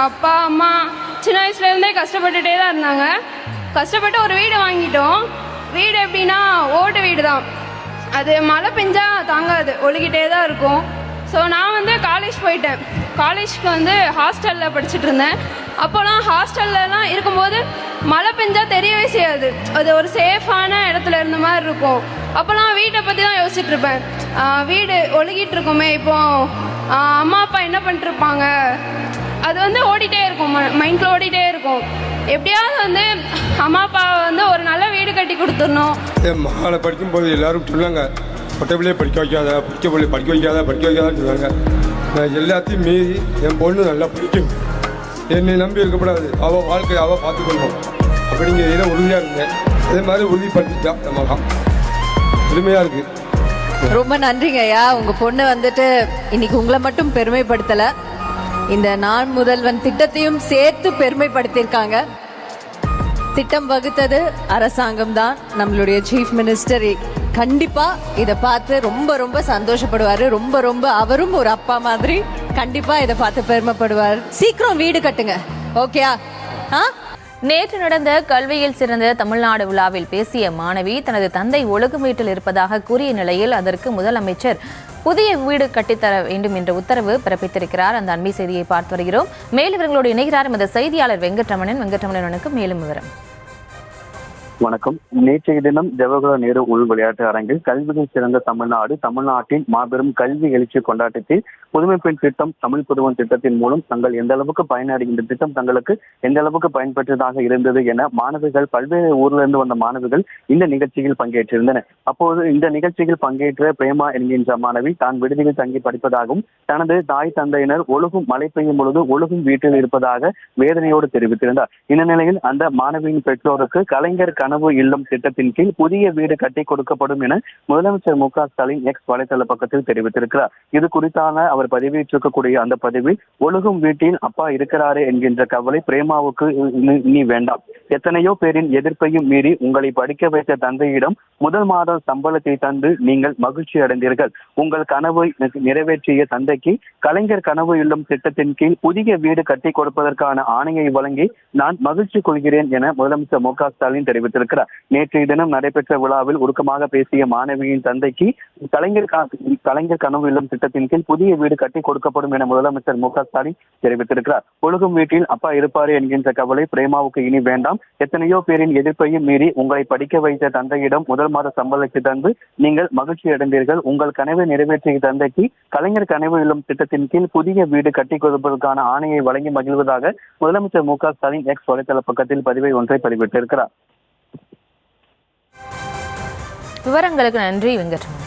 அப்பா அம்மா சின்ன வயசுலேருந்தே கஷ்டப்பட்டுட்டே தான் இருந்தாங்க. கஷ்டப்பட்டு ஒரு வீடு வாங்கிட்டோம். வீடு எப்படின்னா ஓட்டு வீடு தான். அது மழை பெஞ்சா தாங்காது, ஒழுகிட்டே தான் இருக்கும். ஸோ நான் வந்து காலேஜ் போயிட்டேன். காலேஜ்க்கு வந்து ஹாஸ்டலில் படிச்சுட்டு இருந்தேன். அப்போலாம் ஹாஸ்டல்லலாம் இருக்கும்போது மழை பெஞ்சால் தெரியவே செய்யாது, அது ஒரு சேஃபான இடத்துல இருந்த மாதிரி இருக்கும். அப்போலாம் வீட்டை பற்றி தான் யோசிச்சுட்டு இருப்பேன். வீடு ஒழுகிட்டு இருக்குமே, இப்போ அம்மா அப்பா என்ன பண்ணிட்டுருப்பாங்க, அது வந்து ஓடிட்டே இருக்கும், மைண்டில் ஓடிட்டே இருக்கும். எப்படியாவது வந்து அம்மா அப்பா வந்து ஒரு நல்ல வீடு கட்டி கொடுத்துடணும். என் மகளை படிக்கும்போது எல்லாரும் சொன்னாங்க, பொட்டை படிக்க வைக்காத, படிக்க வைக்காதான்னு சொன்னாங்க. நான் எல்லாத்தையும் மீறி என் பொண்ணு நல்லா படிக்கும், என்னை நம்பி இருக்கக்கூடாது, அவள் வாழ்க்கையை அவள் பார்த்துக்கணும் அப்படிங்கிற இதை உறுதியாக இருந்தேன். அதே மாதிரி உறுதிப்படுத்திட்டா என் மகா. பெருமையாக இருக்குது. ரொம்ப நன்றிங்க ஐயா. உங்கள் பொண்ணு வந்துட்டு இன்னைக்கு உங்களை மட்டும் பெருமைப்படுத்தலை, இந்த நான் முதல்வன் திட்டத்தையும் சேர்த்து பெருமைப்படுத்தியிருக்காங்க. திட்டம் வகுத்தது அரசாங்கம் தான். நம்மளுடைய சீஃப் மினிஸ்டர் கண்டிப்பா இதை பார்த்து ரொம்ப ரொம்ப சந்தோஷப்படுவாரு. ரொம்ப அவரும் ஒரு அப்பா மாதிரி கண்டிப்பா இதை பார்த்து பெருமைப்படுவார். சீக்கிரம் வீடு கட்டுங்க, ஓகேயா? நேற்று நடந்த கல்வியில் சிறந்த தமிழ்நாடு விழாவில் பேசிய மாணவி தனது தந்தை ஒழுகும் வீட்டில் இருப்பதாக கூறிய நிலையில் அதற்கு முதலமைச்சர் புதிய வீடு கட்டித்தர வேண்டும் என்ற உத்தரவு பிறப்பித்திருக்கிறார். அந்த அண்மை செய்தியை பார்த்து வருகிறோம். மேலும் இவர்களோடு இணைகிறார் எமது செய்தியாளர் வெங்கட்ரமணனுக்கு மேலும் விவரம். வணக்கம். நேற்றைய தினம் ஜவஹர்லால் நேரு உள் விளையாட்டு அரங்கில் கல்வியில் சிறந்த தமிழ்நாட்டின் மாபெரும் கல்வி எழுச்சி கொண்டாட்டத்தில் புதுமை பெண் திட்டம், தமிழ் புதுவன் திட்டத்தின் மூலம் தங்கள் எந்த அளவுக்கு பயனடைகின்ற திட்டம் தங்களுக்கு எந்த அளவுக்கு பயன்பெற்றதாக இருந்தது என மாணவர்கள், பல்வேறு ஊர்ல இருந்து வந்த மாணவர்கள் இந்த நிகழ்ச்சியில் பங்கேற்றிருந்தனர். அப்போது இந்த நிகழ்ச்சியில் பங்கேற்ற பிரேமா என்கின்ற மாணவி தான் விடுதியில் தங்கி படிப்பதாகவும் தனது தாய் தந்தையினர் ஒழுகும் மழை பெய்யும் பொழுது ஒழுகும் வீட்டில் இருப்பதாக வேதனையோடு தெரிவித்திருந்தார். இந்த நிலையில் அந்த மாணவியின் பெற்றோருக்கு கலைஞர் கனவு இல்லம் திட்டத்தின் கீழ் புதிய வீடு கட்டி கொடுக்கப்படும் என முதலமைச்சர் மு க ஸ்டாலின் எக்ஸ் வலைதள பக்கத்தில் தெரிவித்திருக்கிறார். இது குறித்தான அவர் பதிவேற்றிருக்கக்கூடிய அந்த பதிவில் ஒழுகும் வீட்டில் அப்பா இருக்கிறாரே என்கின்ற கவலை பிரேமாவுக்கு இனி வேண்டாம். எத்தனையோ பேரின் எதிர்ப்பையும் மீறி உங்களை படிக்க வைத்த தந்தையிடம் முதல் மாத சம்பளத்தை தந்து நீங்கள் மகிழ்ச்சி அடைந்தீர்கள். உங்கள் கனவை நிறைவேற்றிய தந்தைக்கு கலைஞர் கனவு இல்லம் திட்டத்தின் கீழ் புதிய வீடு கட்டி கொடுப்பதற்கான ஆணையை வழங்கி நான் மகிழ்ச்சி கொள்கிறேன் என முதலமைச்சர் மு க ஸ்டாலின் தெரிவித்திருக்கிறார். நேற்றைய தினம் நடைபெற்ற விழாவில் உருக்கமாக பேசிய மாணவியின் தந்தைக்கு கலைஞர் கனவு இல்லம் திட்டத்தின் கீழ் புதிய வீடு கட்டி கொடுக்கப்படும் என முதலமைச்சர் மு க ஸ்டாலின் தெரிவித்திருக்கிறார். ஒழுகும் வீட்டில் அப்பா இருப்பாரு என்கின்ற கவலை பிரேமாவுக்கு இனி வேண்டாம். எத்தனையோ பேரின் எதிர்ப்பையும் மீறி உங்களை படிக்க வைத்த தந்தையிடம் முதல் மாத சம்பளத்தை தந்து நீங்கள் மகிழ்ச்சி அடைந்தீர்கள். உங்கள் கனவை நிறைவேற்றிய தந்தைக்கு கலைஞர் கனவு இல்லம் திட்டத்தின் கீழ் புதிய வீடு கட்டி கொடுப்பதற்கான ஆணையை வழங்கி மகிழ்வதாக முதலமைச்சர் மு க ஸ்டாலின் எக்ஸ் வலைதள பக்கத்தில் பதிவை ஒன்றை பதிவிட்டிருக்கிறார். விவரங்களுக்கு நன்றி வெங்கட்ரமணன்.